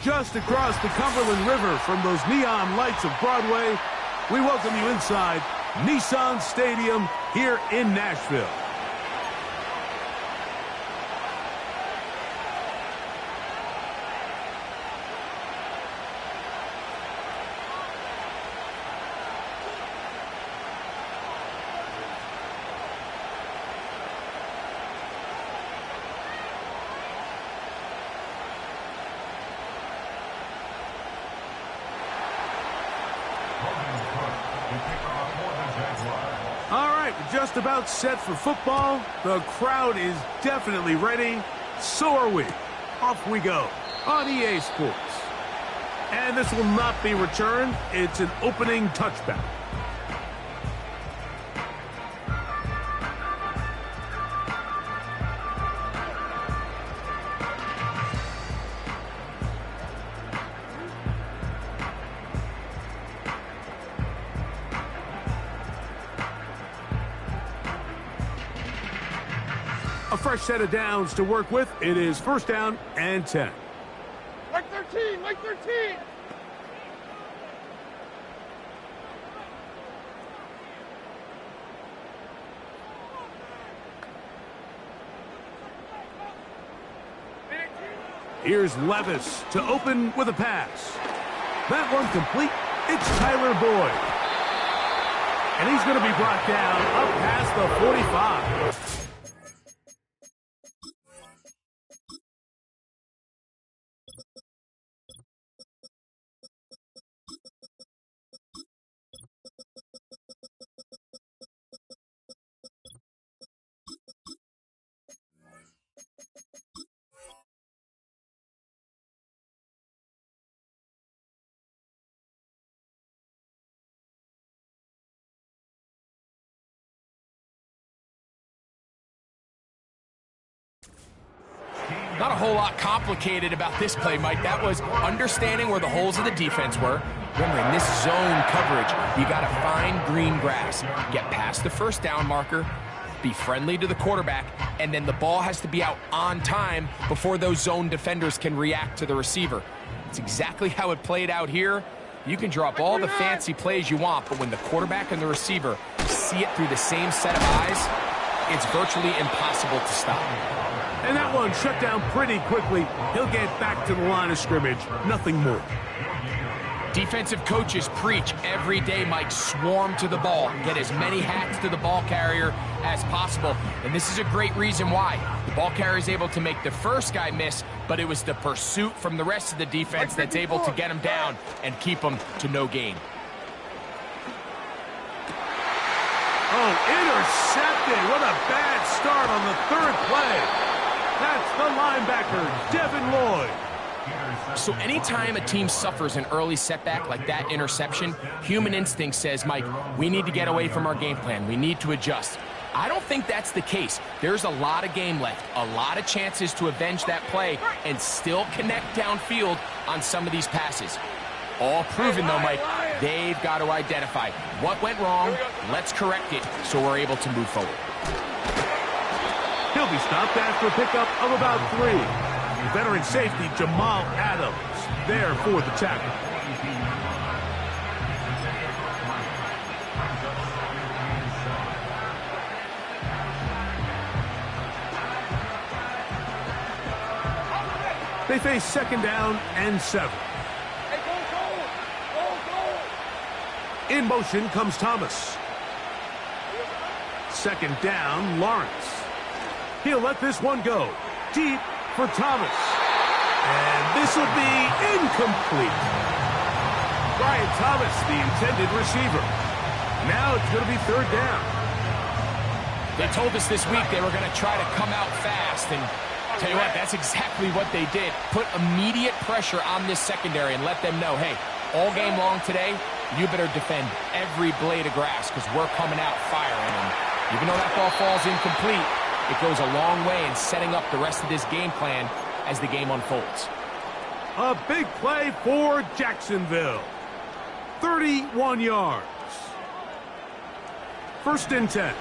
Just across the Cumberland River from those neon lights of Broadway, we welcome you inside Nissan Stadium here in Nashville. All right, we're just about set for football. The crowd is definitely ready. So are we. Off we go on EA Sports. And this will not be returned. It's an opening touchback. A fresh set of downs to work with. It is first down and 10. Like 13, like 13. Here's Levis to open with a pass. That one complete. It's Tyler Boyd. And he's going to be brought down up past the 45. Not a whole lot complicated about this play, Mike. That was understanding where the holes of the defense were. Remember, in this zone coverage, you got to find green grass. Get past the first down marker, be friendly to the quarterback, and then the ball has to be out on time before those zone defenders can react to the receiver. It's exactly how it played out here. You can draw up all the fancy plays you want, but when the quarterback and the receiver see it through the same set of eyes, it's virtually impossible to stop. And that one shut down pretty quickly. He'll get back to the line of scrimmage. Nothing more. Defensive coaches preach every day, Mike, swarm to the ball. Get as many hats to the ball carrier as possible. And this is a great reason why. The ball carrier is able to make the first guy miss, but it was the pursuit from the rest of the defense that's able to get him down and keep him to no gain. Oh, intercepted. What a bad start on the third play. That's the linebacker, Devin Lloyd. So anytime a team suffers an early setback like that interception, human instinct says, Mike, we need to get away from our game plan. We need to adjust. I don't think that's the case. There's a lot of game left, a lot of chances to avenge that play and still connect downfield on some of these passes. All proven, though, Mike. They've got to identify what went wrong. Let's correct it so we're able to move forward. He'll be stopped after a pickup of about 3. Veteran safety Jamal Adams there for the tackle. They face 2nd down and 7. Hey, go. In motion comes Thomas. 2nd down, Lawrence. He'll let this one go. Deep for Thomas. And this will be incomplete. Brian Thomas, the intended receiver. Now it's going to be 3rd down. They told us this week they were going to try to come out fast, and tell you what, that's exactly what they did. Put immediate pressure on this secondary and let them know, hey, all game long today, you better defend every blade of grass because we're coming out firing. And even though that ball falls incomplete, it goes a long way in setting up the rest of this game plan as the game unfolds. A big play for Jacksonville. 31 yards. 1st and 10.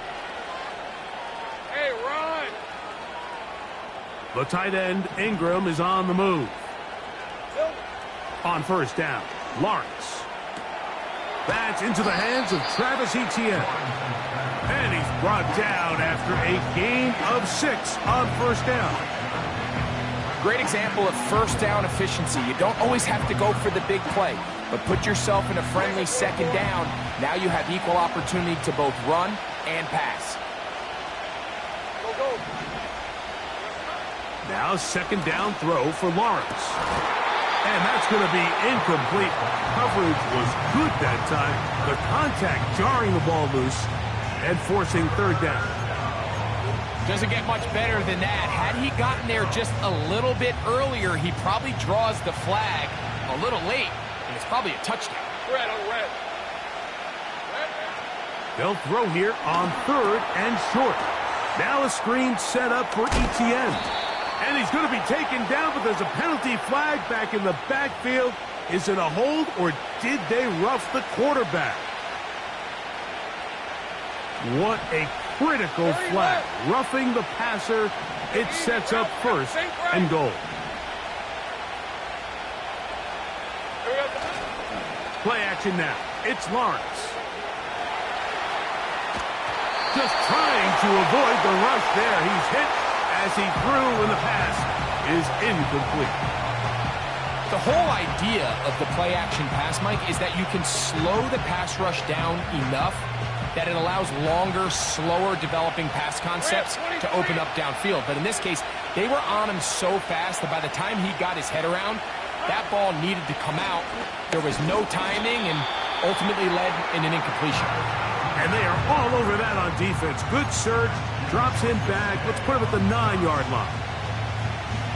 Hey, run. The tight end, Ingram, is on the move. On 1st down, Lawrence. That's into the hands of Travis Etienne. And he's brought down after a gain of 6 on 1st down. Great example of 1st down efficiency. You don't always have to go for the big play, but put yourself in a friendly 2nd down. Now you have equal opportunity to both run and pass. Go. Now 2nd down throw for Lawrence. And that's going to be incomplete. Coverage was good that time. The contact jarring the ball loose and forcing 3rd down. Doesn't get much better than that. Had he gotten there just a little bit earlier, he probably draws the flag a little late, and it's probably a touchdown. Red. They'll throw here on 3rd and short. Now a screen set up for Etienne. And he's going to be taken down, but there's a penalty flag back in the backfield. Is it a hold, or did they rough the quarterback? What a critical flag. Roughing the passer. It sets up 1st and goal. Play action now. It's Lawrence. Just trying to avoid the rush there. He's hit as he threw, and the pass is incomplete. The whole idea of the play-action pass, Mike, is that you can slow the pass rush down enough that it allows longer, slower developing pass concepts to open up downfield. But in this case, they were on him so fast that by the time he got his head around, that ball needed to come out. There was no timing and ultimately led in an incompletion. And they are all over that on defense. Good surge, drops him back. Let's put him at the 9-yard line.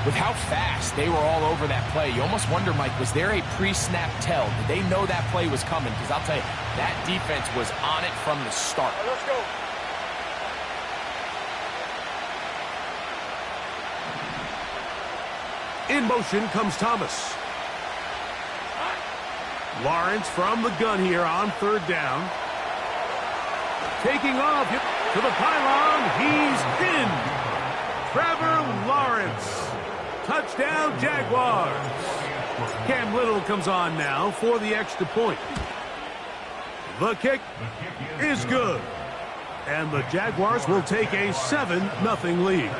With how fast they were all over that play, you almost wonder, Mike, was there a pre-snap tell? Did they know that play was coming? Because I'll tell you, that defense was on it from the start. Let's go. In motion comes Thomas. Lawrence from the gun here on 3rd down. Taking off to the pylon. He's in. Trevor Lawrence. Touchdown, Jaguars. Cam Little comes on now for the extra point. The kick is good. And the Jaguars will take a 7-0 lead.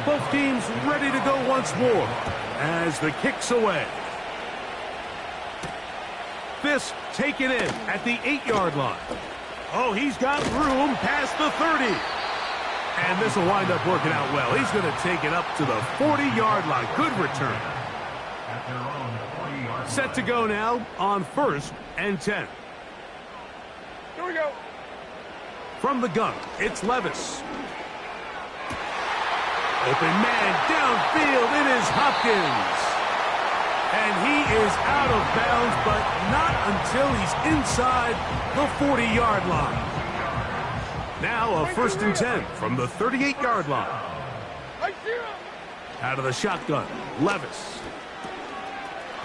Both teams ready to go once more as the kick's away. This taken in at the 8-yard line. Oh, he's got room past the 30. And this will wind up working out well. He's going to take it up to the 40-yard line. Good return. Set to go now on 1st and 10. Here we go. From the gun, it's Levis. Open man downfield. It is Hopkins. And he is out of bounds, but not until he's inside the 40-yard line. Now a 1st and 10 from the 38-yard line. Out of the shotgun, Levis.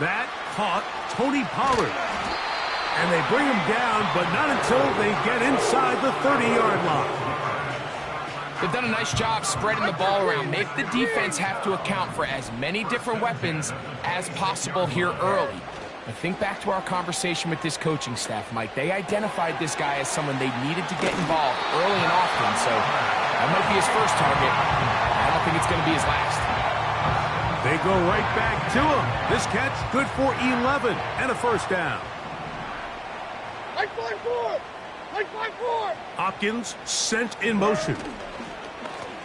That caught Tony Pollard. And they bring him down, but not until they get inside the 30-yard line. They've done a nice job spreading the ball around. Make the defense have to account for as many different weapons as possible here early. And think back to our conversation with this coaching staff, Mike. They identified this guy as someone they needed to get involved early and often, so that might be his first target. I don't think it's going to be his last. They go right back to him. This catch good for 11 and a first down. Like 5-4! Like 5-4! Hopkins sent in motion.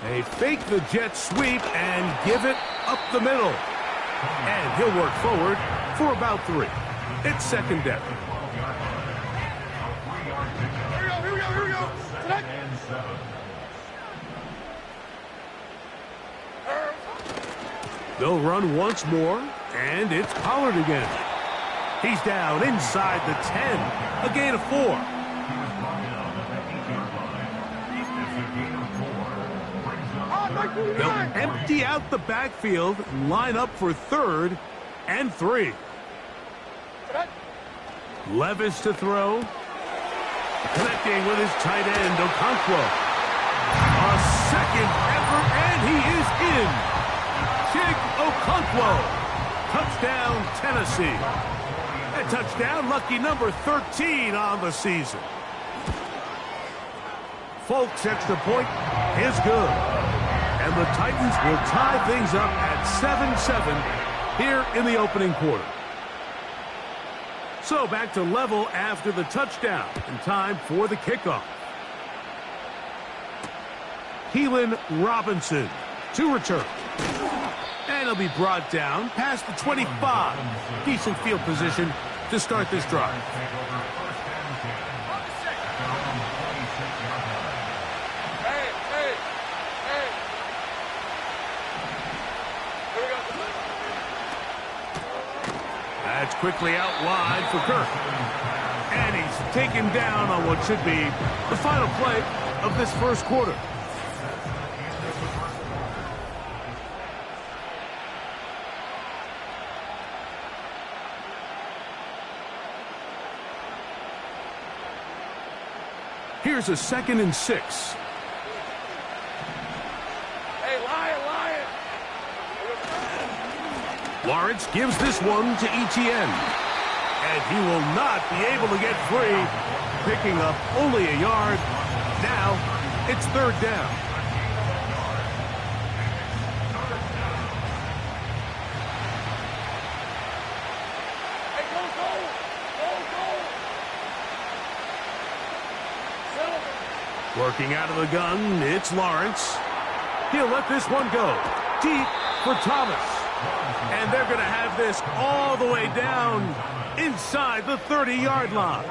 They fake the jet sweep and give it up the middle. And he'll work forward for about 3. It's second down. Here we go. Tonight. They'll run once more, and it's Pollard again. He's down inside the 10, a gain of 4. They'll empty out the backfield, line up for 3rd and 3. Levis to throw. Connecting with his tight end, Okonkwo. A second effort, and he is in. Chig Okonkwo. Touchdown, Tennessee. A touchdown, lucky number 13 on the season. Folks' extra point is good. And the Titans will tie things up at 7-7 here in the opening quarter. So back to level after the touchdown, and time for the kickoff. Keelan Robinson to return. And he'll be brought down past the 25. Decent field position to start this drive. That's quickly out wide for Kirk. And he's taken down on what should be the final play of this first quarter. Here's a 2nd and 6. Hey, Lion! Lawrence gives this one to Etienne. And he will not be able to get free, picking up only a yard. Now it's 3rd down. Hey, go! Working out of the gun, it's Lawrence. He'll let this one go. Deep for Thomas. And they're going to have this all the way down inside the 30-yard line.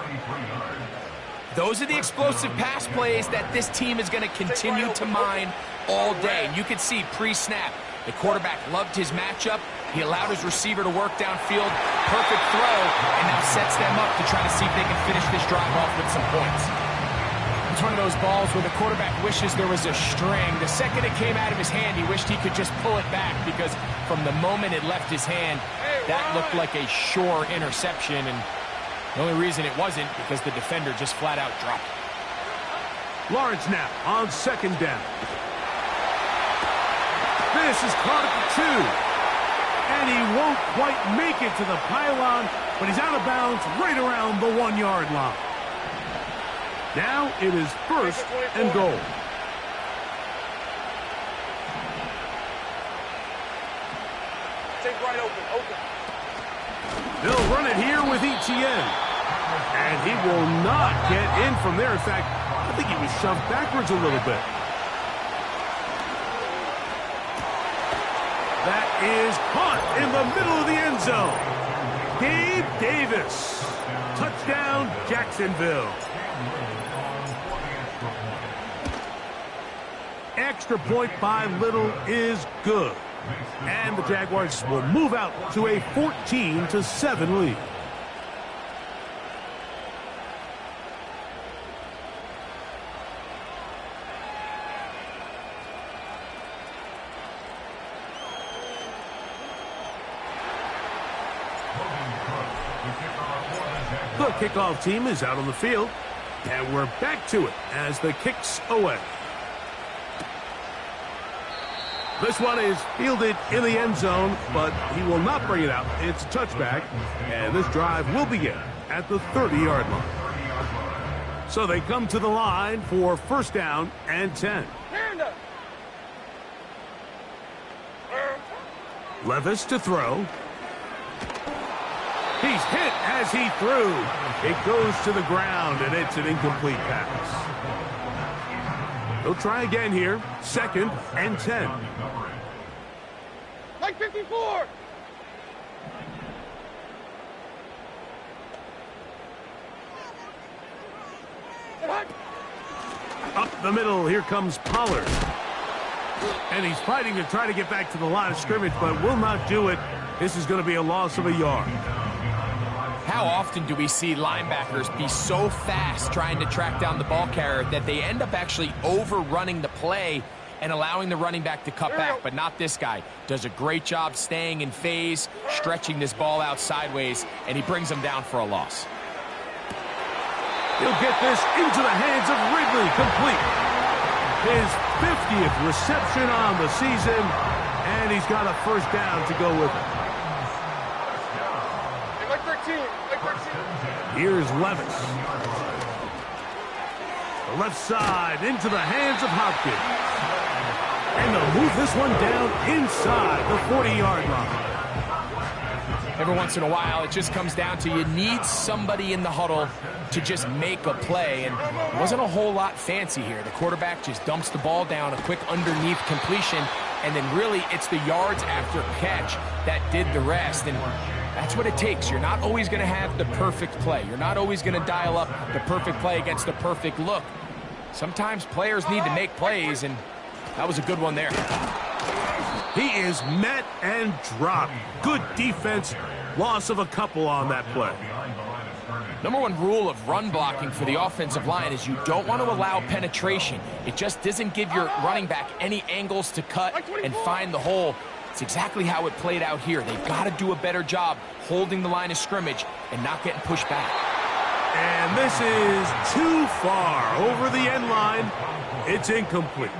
Those are the explosive pass plays that this team is going to continue to mine all day. And you can see pre-snap, the quarterback loved his matchup. He allowed his receiver to work downfield. Perfect throw, and now sets them up to try to see if they can finish this drive off with some points. It's one of those balls where the quarterback wishes there was a string. The second it came out of his hand, he wished he could just pull it back because from the moment it left his hand, that looked like a sure interception. And the only reason it wasn't because the defender just flat out dropped it. Lawrence now on 2nd down. This is caught at the 2. And he won't quite make it to the pylon, but he's out of bounds right around the 1-yard line. Now it is 1st and goal. Take right open. They'll run it here with Etienne. And he will not get in from there. In fact, I think he was shoved backwards a little bit. That is caught in the middle of the end zone. Gabe Davis. Touchdown, Jacksonville. Extra point by Little is good. And the Jaguars will move out to a 14-7 lead. The kickoff team is out on the field, and we're back to it as the kick's away. This one is fielded in the end zone, but he will not bring it out. It's a touchback, and this drive will begin at the 30-yard line. So they come to the line for first down and 10. Levis to throw. He's hit as he threw. It goes to the ground, and it's an incomplete pass. They'll try again here. Second and 10. Like 54. Up the middle, here comes Pollard. And he's fighting to try to get back to the line of scrimmage, but will not do it. This is going to be a loss of a yard. How often do we see linebackers be so fast trying to track down the ball carrier that they end up actually overrunning the play and allowing the running back to cut back? But not this guy. Does a great job staying in phase, stretching this ball out sideways, and he brings them down for a loss. He'll get this into the hands of Ridley, complete. His 50th reception on the season, and he's got a first down to go with it. Like 13. Like 13. Here's Levis. The left side into the hands of Hopkins. And they'll move this one down inside the 40-yard line. Every once in a while, it just comes down to you need somebody in the huddle to just make a play, and it wasn't a whole lot fancy here. The quarterback just dumps the ball down, a quick underneath completion, and then really it's the yards after catch that did the rest, and that's what it takes. You're not always going to have the perfect play. You're not always going to dial up the perfect play against the perfect look. Sometimes players need to make plays, and that was a good one there. He is met and dropped. Good defense. Loss of a couple on that play. Number one rule of run blocking for the offensive line is you don't want to allow penetration. It just doesn't give your running back any angles to cut and find the hole. It's exactly how it played out here. They've got to do a better job holding the line of scrimmage and not getting pushed back. And this is too far over the end line. It's incomplete.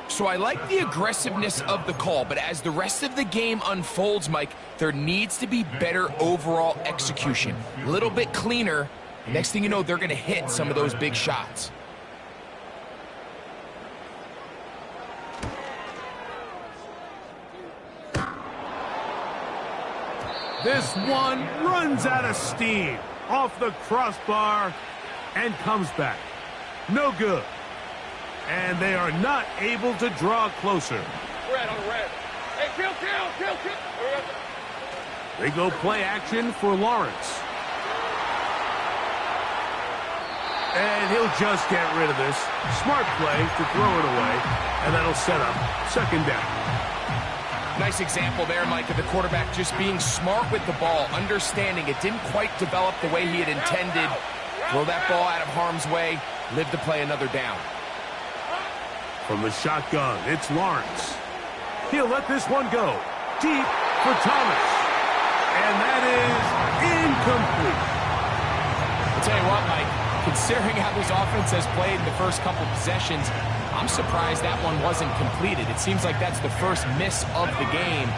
So I like the aggressiveness of the call, but as the rest of the game unfolds, Mike, there needs to be better overall execution. A little bit cleaner. Next thing you know, they're going to hit some of those big shots. This one runs out of steam off the crossbar and comes back. No good. And they are not able to draw closer. Red on red. Hey, kill. They go play action for Lawrence. And he'll just get rid of this. Smart play to throw it away, and that'll set up second down. Nice example there, Mike, of the quarterback just being smart with the ball, understanding it didn't quite develop the way he had intended. Throw that ball out of harm's way, live to play another down. From the shotgun, it's Lawrence. He'll let this one go. Deep for Thomas. And that is incomplete. I'll tell you what, Mike, considering how this offense has played in the first couple possessions, I'm surprised that one wasn't completed. It seems like that's the first miss of the game.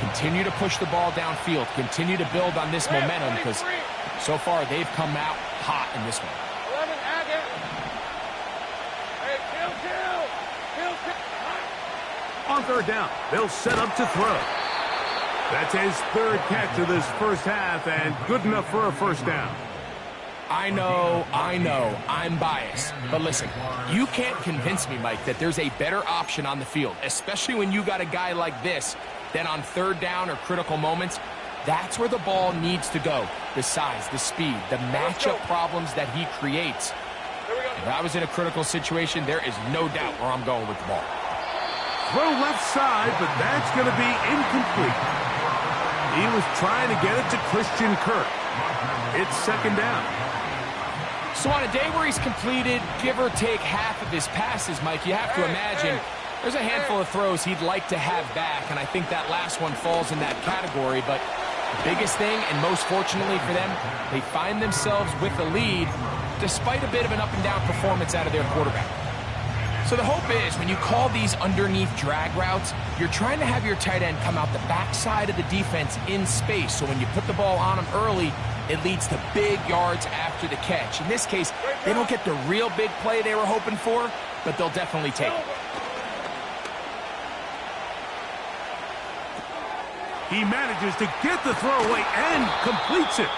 Continue to push the ball downfield. Continue to build on this momentum because so far they've come out hot in this one. 11, Agate. Hey, kill. On third down, they'll set up to throw. That's his third catch of this first half, and good enough for a first down. I know, I'm biased. But listen, you can't convince me, Mike, that there's a better option on the field, especially when you got a guy like this, than on third down or critical moments. That's where the ball needs to go. The size, the speed, the matchup problems that he creates. If I was in a critical situation, there is no doubt where I'm going with the ball. Throw left side, but that's going to be incomplete. He was trying to get it to Christian Kirk. It's second down. So on a day where he's completed, give or take half of his passes, Mike, you have to imagine there's a handful of throws he'd like to have back, and I think that last one falls in that category, but Biggest thing, and most fortunately for them, they find themselves with the lead despite a bit of an up-and-down performance out of their quarterback. So the hope is when you call these underneath drag routes, you're trying to have your tight end come out the backside of the defense in space. So when you put the ball on him early, it leads to big yards after the catch. In this case, they don't get the real big play they were hoping for, but they'll definitely take it. He manages to get the throw away and completes it.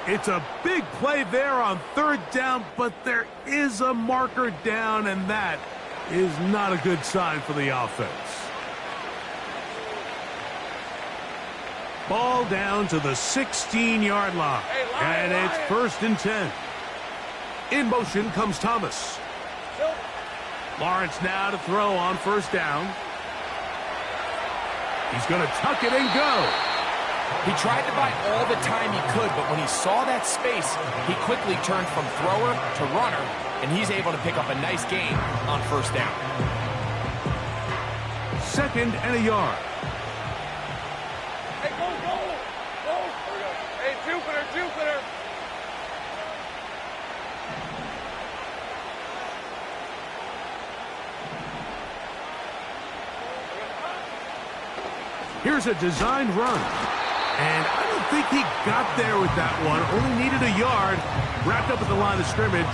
It's a big play there on third down, but there is a marker down, and that is not a good sign for the offense. Ball down to the 16-yard line, and it's 1st and 10. In motion comes Thomas. Lawrence now to throw on 1st down. He's going to tuck it and go. He tried to buy all the time he could, but when he saw that space, he quickly turned from thrower to runner, and he's able to pick up a nice gain on 1st down. 2nd and a yard. Hey, go, go, go. Hey, Jupiter. Here's a designed run. And I don't think he got there with that one. Only needed a yard. Wrapped up at the line of scrimmage.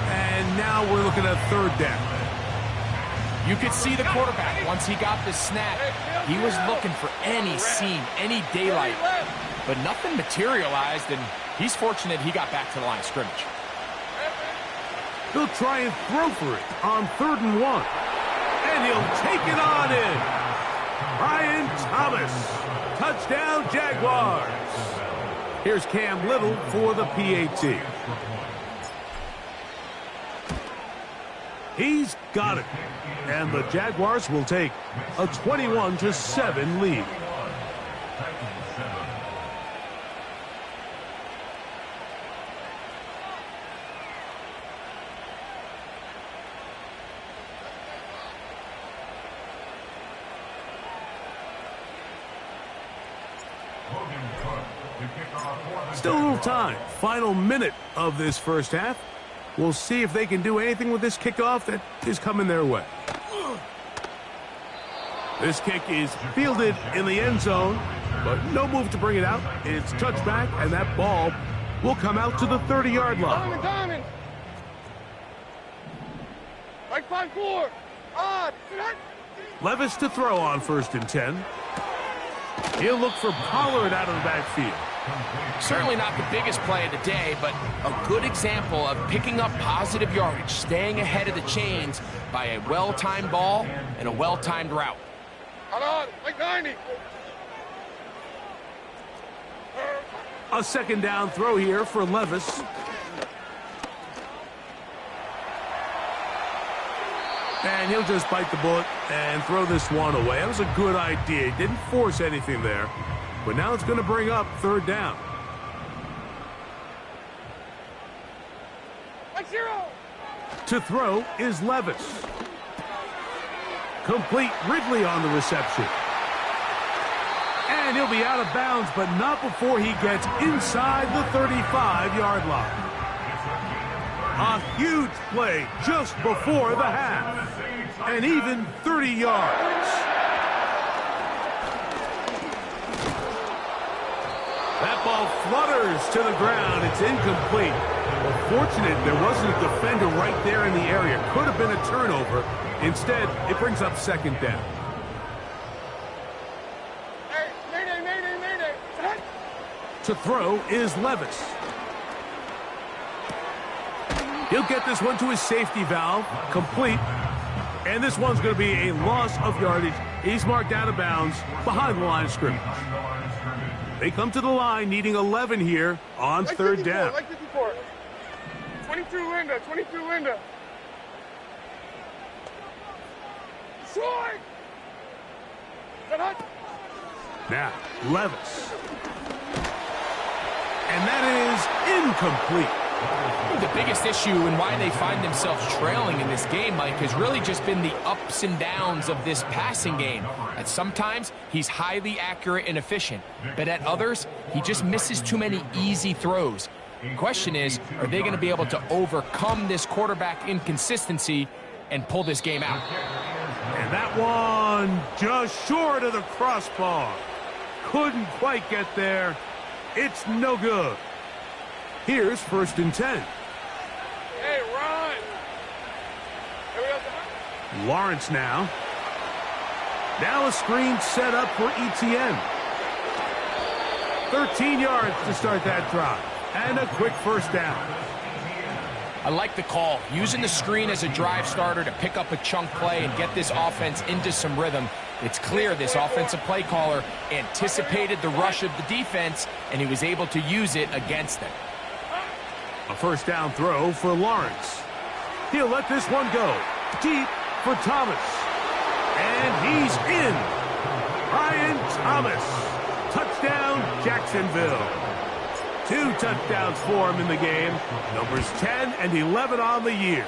And now we're looking at 3rd down. You could see the quarterback, once he got the snap, he was looking for any seam, any daylight. But nothing materialized, and he's fortunate he got back to the line of scrimmage. He'll try and throw for it on 3rd and 1. And he'll take it on in. Brian Thomas. Touchdown, Jaguars. Here's Cam Little for the PAT. He's got it. And the Jaguars will take a 21-7 lead. Still a little time. Final minute of this first half. We'll see if they can do anything with this kickoff that is coming their way. This kick is fielded in the end zone, but no move to bring it out. It's touchback, and that ball will come out to the 30-yard line. Diamond. Like 5-4. Levis to throw on 1st and 10. He'll look for Pollard out of the backfield. Certainly not the biggest play of the day, but a good example of picking up positive yardage, staying ahead of the chains by a well-timed ball and a well-timed route. Hold on, like 90. A 2nd down throw here for Levis. And he'll just bite the bullet and throw this one away. That was a good idea. He didn't force anything there. But now it's going to bring up 3rd down. Like 0. To throw is Levis. Complete. Ridley on the reception. And he'll be out of bounds, but not before he gets inside the 35-yard line. A huge play just before the half. And even 30 yards. That ball flutters to the ground. It's incomplete. Well, fortunate there wasn't a defender right there in the area. Could have been a turnover. Instead, it brings up 2nd down. Hey, mayday. To throw is Levis. He'll get this one to his safety valve. Complete. And this one's going to be a loss of yardage. He's marked out of bounds behind the line of scrimmage. They come to the line needing 11 here on like 3rd 54, down. Like 54. 22 Linda. Short. Now, Levis. And that is incomplete. The biggest issue and why they find themselves trailing in this game, Mike, has really just been the ups and downs of this passing game. At sometimes, he's highly accurate and efficient, but at others, he just misses too many easy throws. The question is, are they going to be able to overcome this quarterback inconsistency and pull this game out? And that one just short of the crossbar. Couldn't quite get there. It's no good. Here's 1st and 10. Hey, run! Here we go. Lawrence now. Now a screen set up for ETN. 13 yards to start that drive. And a quick 1st down. I like the call. Using the screen as a drive starter to pick up a chunk play and get this offense into some rhythm. It's clear this offensive play caller anticipated the rush of the defense, and he was able to use it against them. A 1st down throw for Lawrence. He'll let this one go. Deep for Thomas. And he's in. Brian Thomas. Touchdown, Jacksonville. 2 touchdowns for him in the game. Numbers 10 and 11 on the year.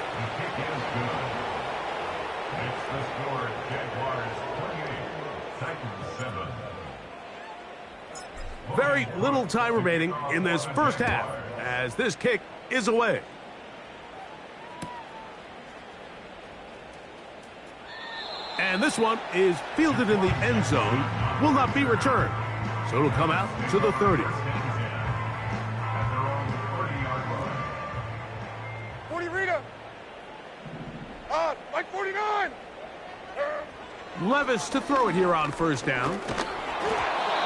Very little time remaining in this 1st half as this kick is away. And this one is fielded in the end zone. Will not be returned. So it'll come out to the 30. 40 Rita! Like 49! Levis to throw it here on 1st down.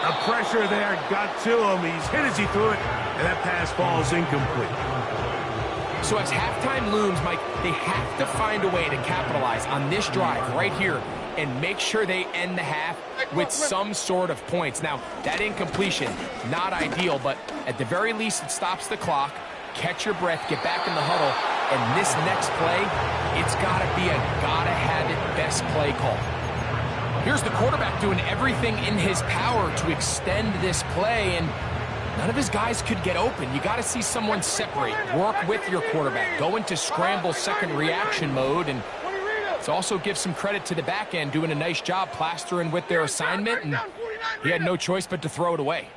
The pressure there got to him. He's hit as he threw it, and that pass falls incomplete. So as halftime looms, Mike, they have to find a way to capitalize on this drive right here and make sure they end the half with some sort of points. Now, that incompletion, not ideal, but at the very least, it stops the clock. Catch your breath, get back in the huddle, and this next play, it's got to be a gotta-have-it best play call. Here's the quarterback doing everything in his power to extend this play, and none of his guys could get open. You got to see someone separate, work with your quarterback, go into scramble second reaction mode, and let's also give some credit to the back end doing a nice job plastering with their assignment, and he had no choice but to throw it away.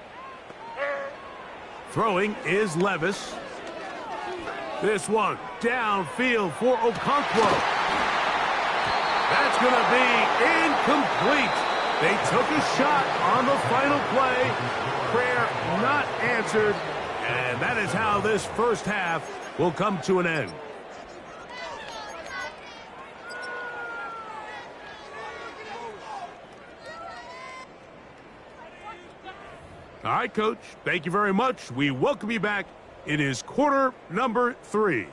Throwing is Levis. This one downfield for Okonkwo. That's going to be incomplete. They took a shot on the final play. Prayer not answered. And that is how this 1st half will come to an end. All right, Coach. Thank you very much. We welcome you back. It is quarter number 3.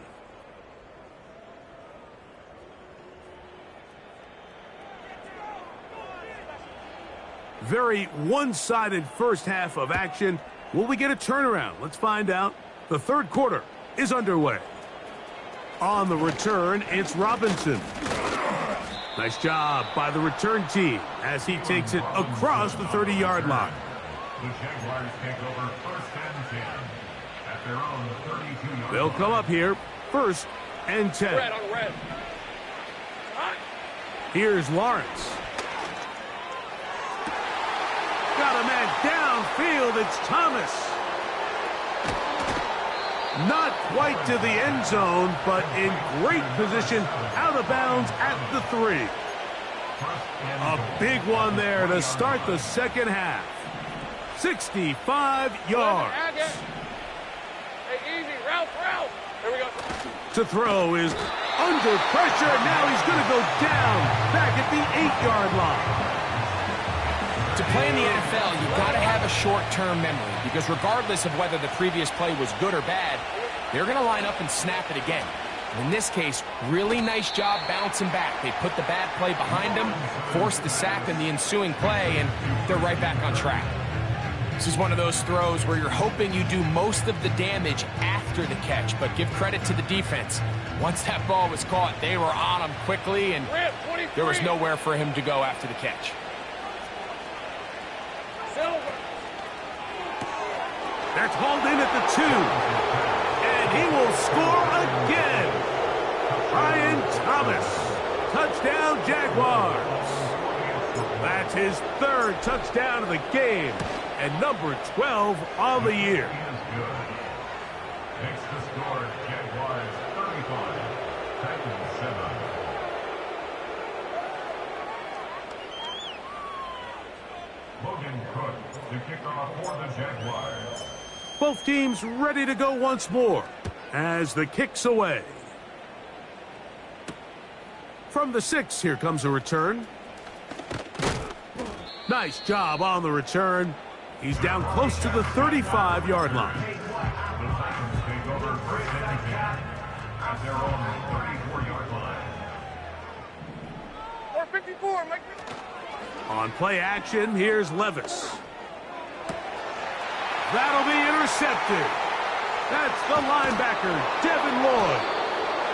Very one-sided 1st half of action. Will we get a turnaround? Let's find out. The 3rd quarter is underway. On the return, it's Robinson. Nice job by the return team as he takes it across the 30-yard line. The Jaguars take over 1st and 10 at their own 32-yard. They'll come up here, 1st and 10. Red on red. Here's Lawrence. Got a man downfield. It's Thomas. Not quite to the end zone, but in great position, out of bounds at the 3. A big one there to start the 2nd half. 65 yards. Hey, easy. Ralph. Here we go. To throw is under pressure. Now he's going to go down back at the 8-yard line. To play in the NFL, you've got to have a short-term memory because regardless of whether the previous play was good or bad, they're going to line up and snap it again. In this case, really nice job bouncing back. They put the bad play behind them, forced the sack in the ensuing play, and they're right back on track. This is one of those throws where you're hoping you do most of the damage after the catch, but give credit to the defense. Once that ball was caught, they were on him quickly, and there was nowhere for him to go after the catch. They're called in at the 2. And he will score again. Brian Thomas. Touchdown, Jaguars. That's his third touchdown of the game and number 12 on the year. Makes the score Jaguars 35, Titans 7. Logan Cook to kick off for the Jaguars. Both teams ready to go once more as the kick's away. From the 6, here comes a return. Nice job on the return. He's down close to the 35-yard line. The Titans take over first and 10 at their own 34-yard line. Or 54, Mike. On play action, here's Levis. That'll be intercepted. That's the linebacker, Devin Lloyd.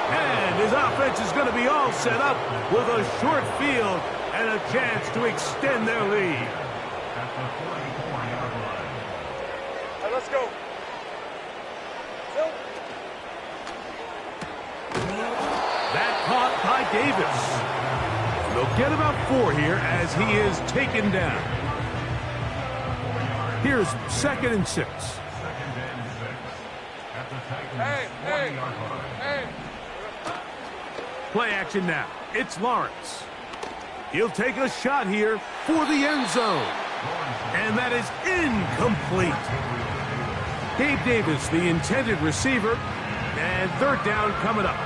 And his offense is going to be all set up with a short field and a chance to extend their lead. At the 44-yard line. Hey, let's go. That caught by Davis. They'll get about 4 here as he is taken down. Here's 2nd and 6. 2nd and 6 at the Titans Hey, 40-yard line. hey. Play action now. It's Lawrence. He'll take a shot here for the end zone. And that is incomplete. Gabe Davis, the intended receiver. And 3rd down coming up.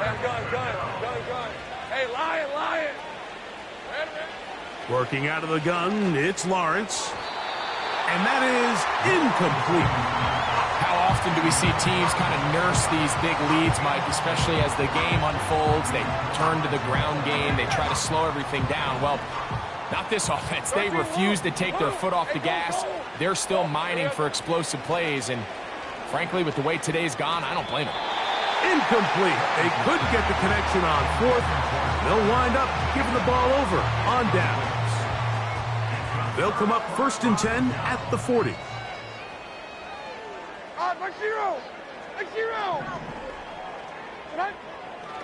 Hey, gun. Hey, Lion. Red. Working out of the gun, it's Lawrence. And that is incomplete. How often do we see teams kind of nurse these big leads, Mike, especially as the game unfolds? They turn to the ground game. They try to slow everything down. Well, not this offense. They refuse to take their foot off the gas. They're still mining for explosive plays. And frankly, with the way today's gone, I don't blame them. Incomplete. They couldn't get the connection on 4th. They'll wind up giving the ball over on downs. They'll come up 1st and 10 at the 40. Mike Zero.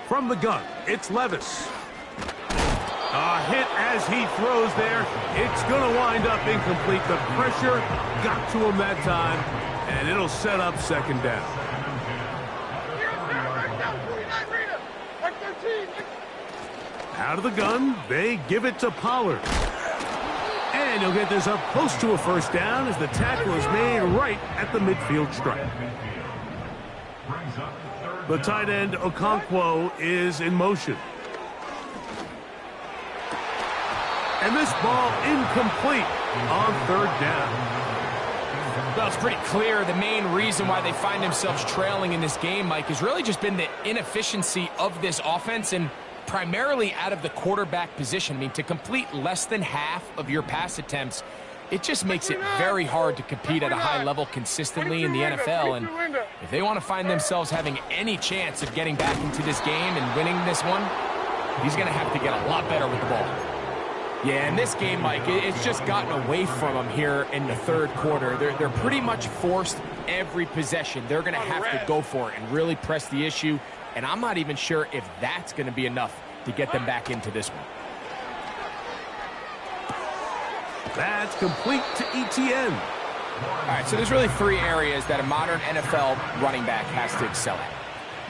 From the gun, it's Levis. A hit as he throws there. It's going to wind up incomplete. The pressure got to him that time, and it'll set up 2nd down. Out of the gun, they give it to Pollard. And he'll get this up close to a 1st down as the tackle is made right at the midfield stripe. The tight end, Okonkwo, is in motion. And this ball incomplete on 3rd down. Well, it's pretty clear the main reason why they find themselves trailing in this game, Mike, has really just been the inefficiency of this offense and primarily out of the quarterback position. I mean, to complete less than half of your pass attempts, it just makes it very hard to compete at a high level consistently in the NFL. And if they want to find themselves having any chance of getting back into this game and winning this one, he's going to have to get a lot better with the ball. Yeah, in this game, Mike, it's just gotten away from them here in the 3rd quarter. They're pretty much forced every possession. They're going to have to go for it and really press the issue. And I'm not even sure if that's going to be enough to get them back into this one. That's complete to ETN. All right, so there's really 3 areas that a modern NFL running back has to excel at.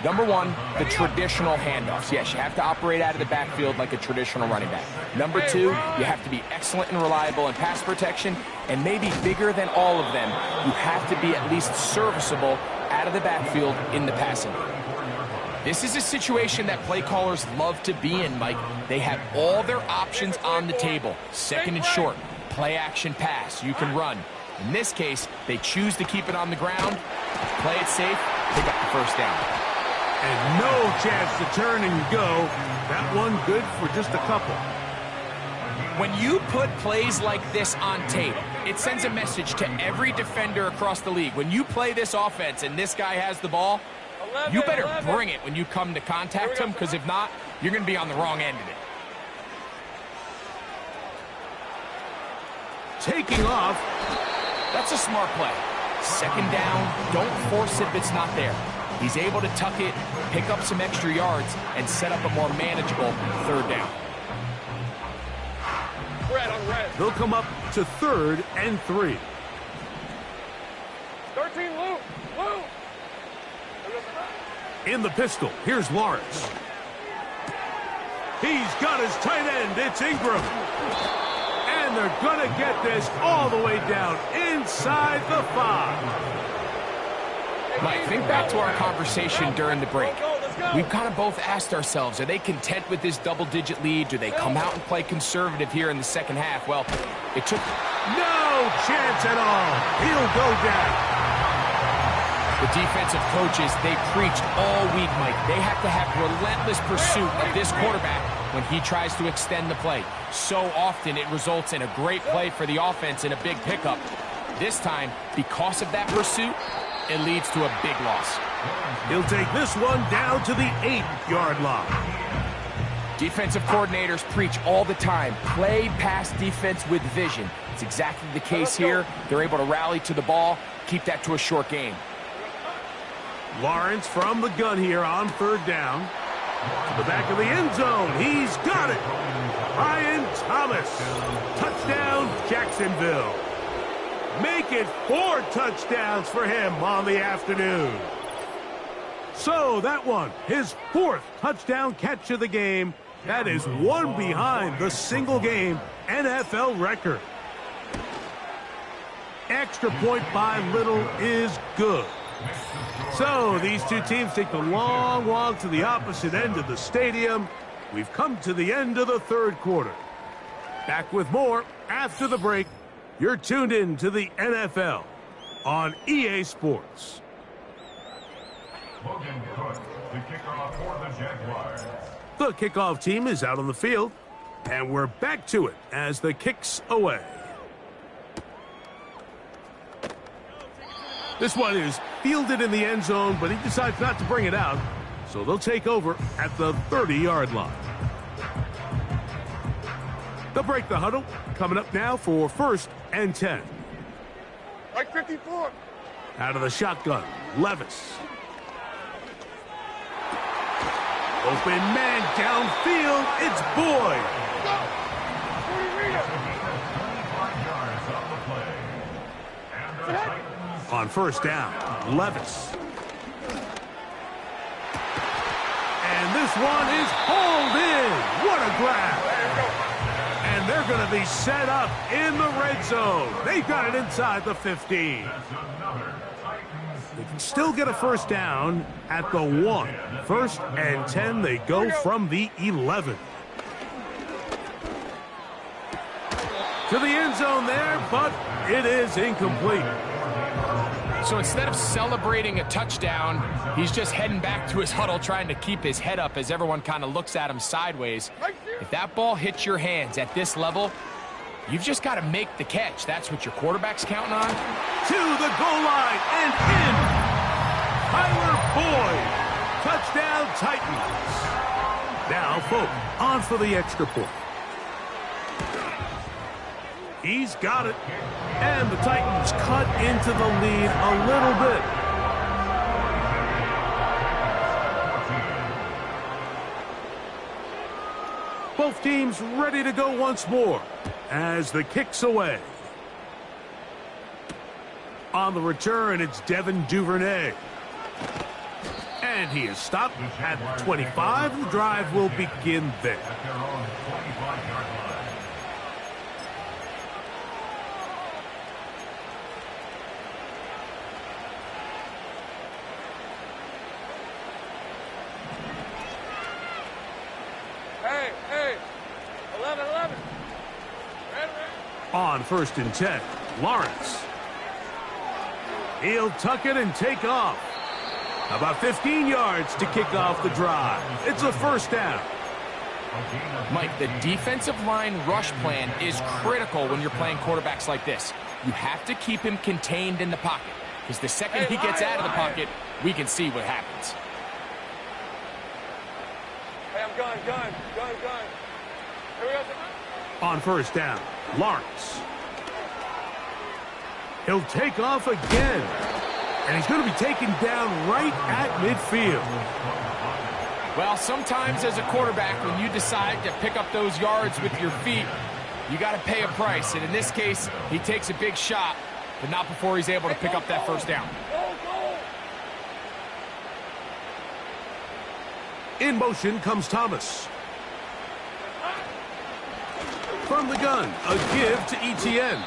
Number 1, the traditional handoffs. Yes, you have to operate out of the backfield like a traditional running back. Number 2, you have to be excellent and reliable in pass protection. And maybe bigger than all of them, you have to be at least serviceable out of the backfield in the passing game. This is a situation that play callers love to be in, Mike. They have all their options on the table. 2nd and short, play action pass, you can run. In this case, they choose to keep it on the ground, play it safe, pick up the 1st down. And no chance to turn and go. That one good for just a couple. When you put plays like this on tape, it sends a message to every defender across the league. When you play this offense and this guy has the ball, you better bring it when you come to contact him, because if not, you're going to be on the wrong end of it. Taking off. That's a smart play. Second down, don't force it if it's not there. He's able to tuck it, pick up some extra yards, and set up a more manageable third down. Red on red. They'll come up to 3rd and 3. 13, Lou. Lou. In the pistol, here's Lawrence. He's got his tight end. It's Ingram. And they're going to get this all the way down inside the 5. Mike, think back to our conversation during the break. We've kind of both asked ourselves, are they content with this double-digit lead? Do they come out and play conservative here in the second half? Well, it took... No chance at all. He'll go down. The defensive coaches, they preached all week, Mike. They have to have relentless pursuit of this quarterback when he tries to extend the play. So often it results in a great play for the offense and a big pickup. This time, because of that pursuit, it leads to a big loss. He'll take this one down to the 8-yard line. Defensive coordinators preach all the time, play pass defense with vision. It's exactly the case here. They're able to rally to the ball, keep that to a short game. Lawrence from the gun here on 3rd down. To the back of the end zone. He's got it. Brian Thomas. Touchdown, Jacksonville. Make it 4 touchdowns for him on the afternoon. So that one, his 4th touchdown catch of the game. That is one behind the single-game NFL record. Extra point by Little is good. So these two teams take the long walk to the opposite end of the stadium. We've come to the end of the 3rd quarter. Back with more after the break. You're tuned in to the NFL on EA Sports. Logan Cook, the kickoff for the Jaguars. The kickoff team is out on the field, and we're back to it as the kick's away. This one is fielded in the end zone, but he decides not to bring it out, so they'll take over at the 30-yard line. They'll break the huddle, coming up now for 1st and 10. Like 54. Out of the shotgun, Levis. Open man downfield, it's Boyd. Go. 40 Rita. 25 yards on the play. And the Titans. On 1st down, Levis. And this one is hauled in. What a grab. And they're going to be set up in the red zone. They've got it inside the 15. They can still get a 1st down at the 1. 1st and 10, they go from the 11. To the end zone there, but it is incomplete. So instead of celebrating a touchdown, he's just heading back to his huddle trying to keep his head up as everyone kind of looks at him sideways. If that ball hits your hands at this level, you've just got to make the catch. That's what your quarterback's counting on. To the goal line and in. Tyler Boyd. Touchdown Titans. Now Folk on for the extra point. He's got it. And the Titans cut into the lead a little bit. Both teams ready to go once more as the kick's away. On the return, it's Devin Duvernay. And he is stopped at the 25. The drive will begin there. At their own 25-yard line. Hey. 11. Red. On 1st and 10, Lawrence. He'll tuck it and take off. About 15 yards to kick off the drive. It's a 1st down. Mike, the defensive line rush plan is critical when you're playing quarterbacks like this. You have to keep him contained in the pocket, because the second he gets out of the pocket, we can see what happens. Hey, I'm gun. Here we go. On 1st down, Lawrence. He'll take off again. And he's going to be taken down right at midfield. Well, sometimes as a quarterback, when you decide to pick up those yards with your feet, you got to pay a price. And in this case, he takes a big shot, but not before he's able to pick up that first down. In motion comes Thomas. From the gun, a give to Etienne.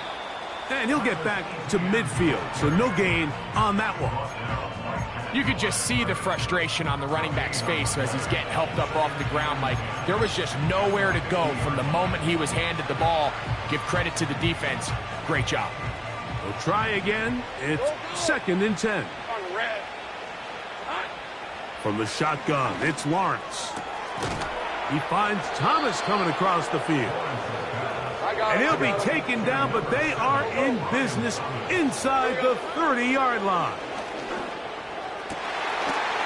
And he'll get back to midfield, so no gain on that one. You could just see the frustration on the running back's face as he's getting helped up off the ground. Like, there was just nowhere to go from the moment he was handed the ball. Give credit to the defense. Great job. We'll try again. It's 2nd and 10. From the shotgun, it's Lawrence. He finds Thomas coming across the field. And he'll be taken down, but they are in business inside the 30-yard line.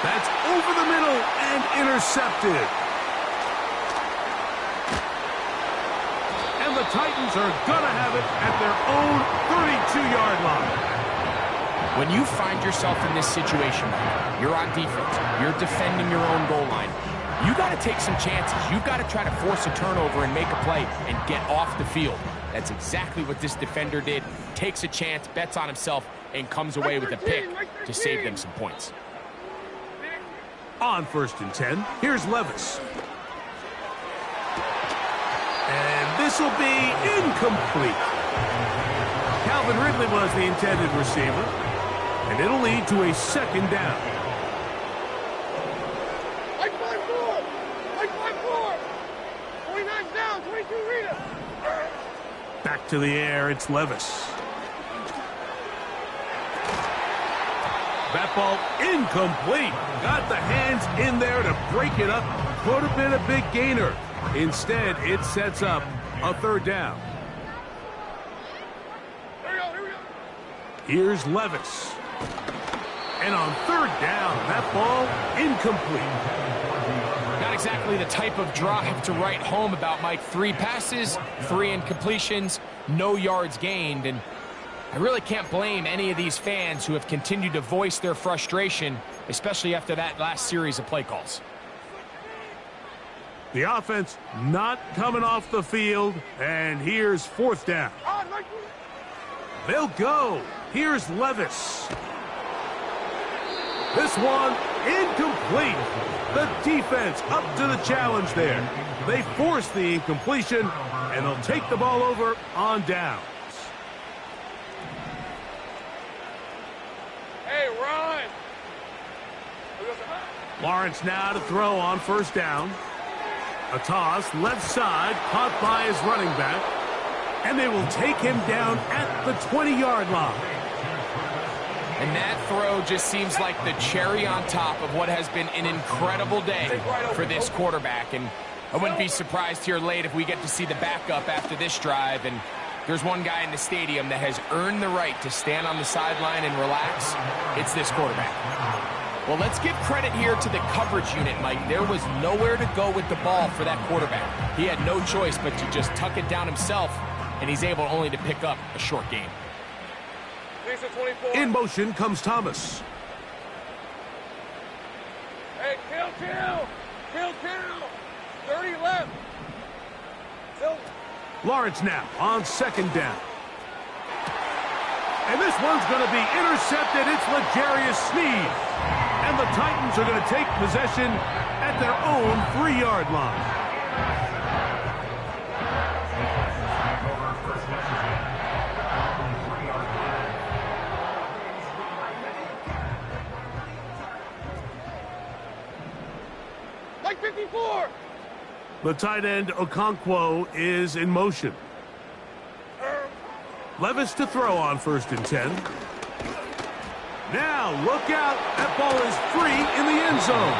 That's over the middle and intercepted. And the Titans are going to have it at their own 32-yard line. When you find yourself in this situation, you're on defense, you're defending your own goal line, you got to take some chances. You've got to try to force a turnover and make a play and get off the field. That's exactly what this defender did. Takes a chance, bets on himself, and comes away with a pick to save them some points. On 1st and 10, here's Levis. And this will be incomplete. Calvin Ridley was the intended receiver, and it'll lead to a 2nd down. Like 5-4! Like 5-4! 29 down, 22 Rita! Back to the air, it's Levis. That ball incomplete. Got the hands in there to break it up. Could have been a big gainer. Instead, it sets up a 3rd down. Here we go. Here's Levis. And on 3rd down, that ball incomplete. Not exactly the type of drive to write home about, Mike. 3 passes, 3 incompletions, no yards gained. And I really can't blame any of these fans who have continued to voice their frustration, especially after that last series of play calls. The offense not coming off the field, and here's 4th down. They'll go. Here's Levis. This one incomplete. The defense up to the challenge there. They force the incompletion, and they'll take the ball over on downs. Hey, run! Lawrence now to throw on 1st down. A toss, left side, caught by his running back. And they will take him down at the 20-yard line. And that throw just seems like the cherry on top of what has been an incredible day for this quarterback. And I wouldn't be surprised here late if we get to see the backup after this drive. And there's one guy in the stadium that has earned the right to stand on the sideline and relax. It's this quarterback. Well, let's give credit here to the coverage unit, Mike. There was nowhere to go with the ball for that quarterback. He had no choice but to just tuck it down himself, and he's able only to pick up a short gain. In motion comes Thomas. Hey, kill! 30 left! Lawrence now on 2nd down. And this one's going to be intercepted. It's L'Jarius Sneed. And the Titans are going to take possession at their own 3-yard line. Like 54! The tight end, Okonkwo, is in motion. Levis to throw on 1st and 10. Now, look out. That ball is free in the end zone.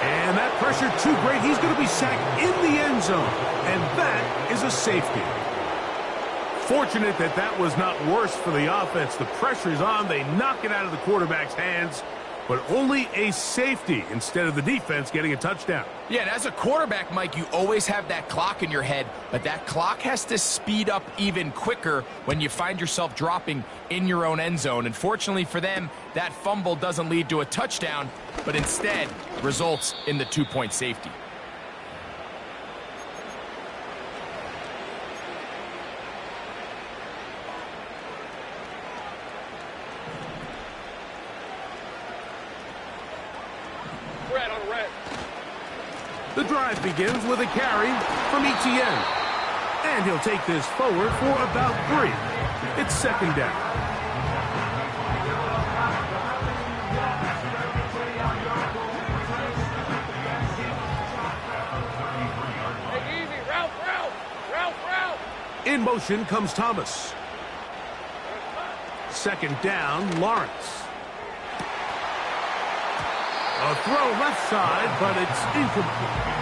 And that pressure too great. He's going to be sacked in the end zone. And that is a safety. Fortunate that that was not worse for the offense. The pressure's on. They knock it out of the quarterback's hands. but only a safety instead of the defense getting a touchdown. Yeah, and as a quarterback, Mike, you always have that clock in your head, but that clock has to speed up even quicker when you find yourself dropping in your own end zone. And fortunately for them, that fumble doesn't lead to a touchdown, but instead results in the 2-point safety. The drive begins with a carry from Etienne. And he'll take this forward for about 3. It's second down. Hey, easy. Route. In motion comes Thomas. Second down, Lawrence. A throw left side, but it's incomplete.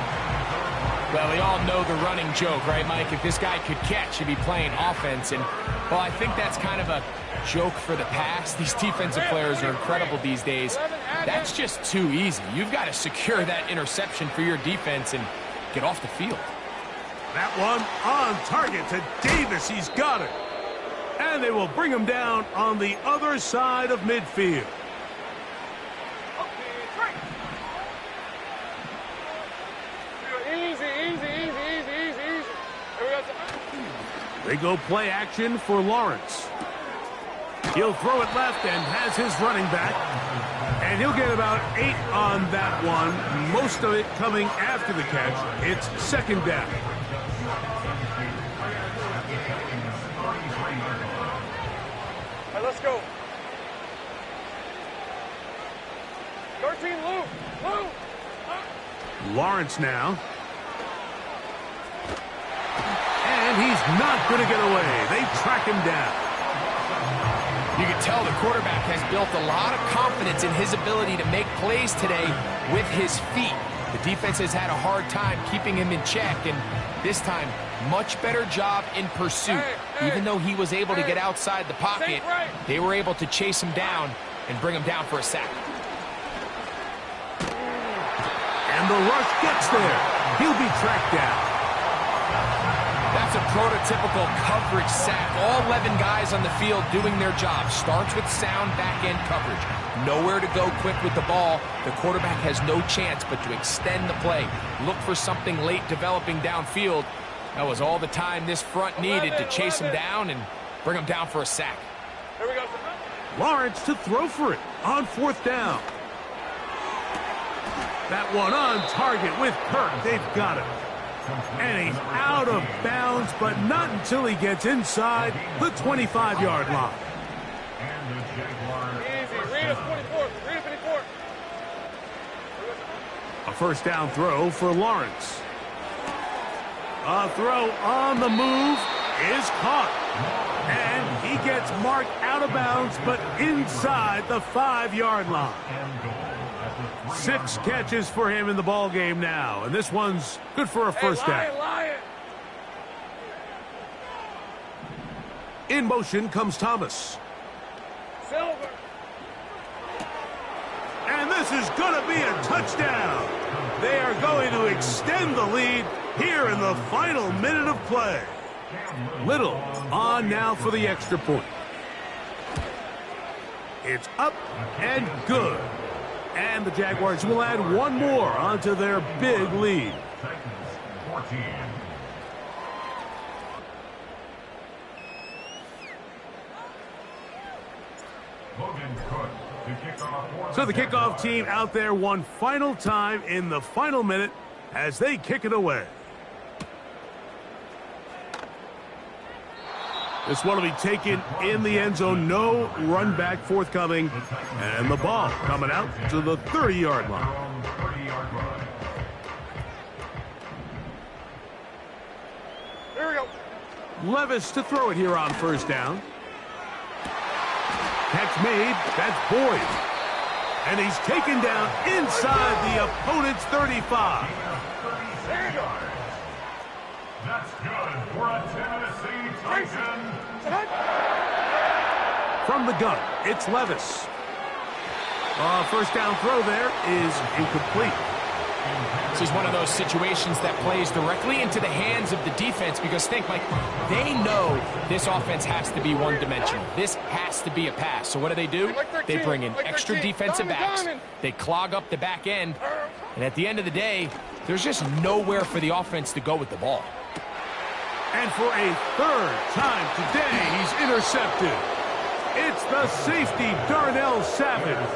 Well, we all know the running joke, right, Mike? If this guy could catch, he'd be playing offense. And, well, I think that's kind of a joke for the past. These defensive players are incredible these days. That's just too easy. You've got to secure that interception for your defense and get off the field. That one on target to Davis. He's got it. And they will bring him down on the other side of midfield. They go play action for Lawrence. He'll throw it left and has his running back. And he'll get about 8 on that one, most of it coming after the catch. It's second down. All right, let's go. 13, Lou. Lawrence now. And he's not going to get away. They track him down. You can tell the quarterback has built a lot of confidence in his ability to make plays today with his feet. The defense has had a hard time keeping him in check, and this time, much better job in pursuit. Even though he was able to get outside the pocket, they were able to chase him down and bring him down for a sack. And the rush gets there. He'll be tracked down. That's a prototypical coverage sack. All 11 guys on the field doing their job. Starts with sound back-end coverage. Nowhere to go quick with the ball. The quarterback has no chance but to extend the play. Look for something late developing downfield. That was all the time this front needed to chase him down and bring him down for a sack. Here we go. Lawrence to throw for it on 4th down. That one on target with Kirk. They've got it. And he's out of bounds, but not until he gets inside the 25-yard line. Easy. Read us 24. Read us 54. A first down throw for Lawrence. A throw on the move is caught. And he gets marked out of bounds, but inside the 5-yard line. 6 catches for him in the ball game now, and this one's good for a first down. In motion comes Thomas. Silver. And this is going to be a touchdown. They are going to extend the lead here in the final minute of play. Little on now for the extra point. It's up and good. And the Jaguars will add one more onto their big lead. So the kickoff team out there one final time in the final minute as they kick it away. This one will be taken in the end zone. No run back forthcoming. And the ball coming out to the 30-yard line. Here we go. Levis to throw it here on first down. Catch made. That's Boyd. And he's taken down inside the opponent's 35. There you go. That's good for a Tennessee Titan. From the gun, it's Levis. First down throw there is incomplete. This is one of those situations that plays directly into the hands of the defense because think, Mike, they know this offense has to be one-dimensional. This has to be a pass. So what do? They bring in extra defensive backs. They clog up the back end. And at the end of the day, there's just nowhere for the offense to go with the ball. And for a third time today, he's intercepted. It's the safety, Darnell Savage.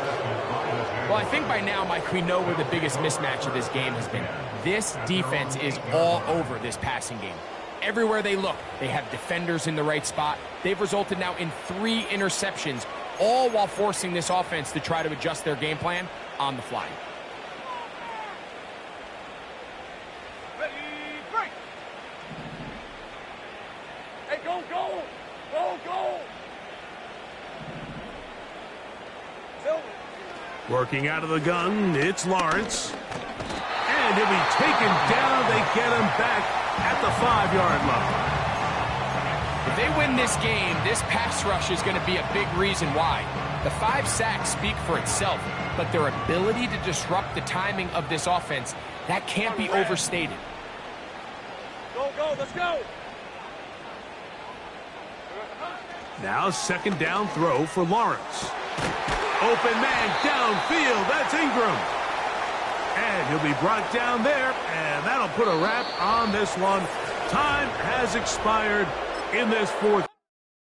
Well, I think by now, Mike, we know where the biggest mismatch of this game has been. This defense is all over this passing game. Everywhere they look, they have defenders in the right spot. They've resulted now in 3 interceptions, all while forcing this offense to try to adjust their game plan on the fly. Ready, break. Hey, go, go. Go, go. Silver. Working out of the gun, it's Lawrence. And he'll be taken down. They get him back at the 5-yard line. If they win this game, this pass rush is going to be a big reason why. The 5 sacks speak for itself, but their ability to disrupt the timing of this offense, that can't be overstated. Go, go, let's go. Now second down throw for Lawrence. Open man downfield. That's Ingram. And he'll be brought down there, and that'll put a wrap on this one. Time has expired in this fourth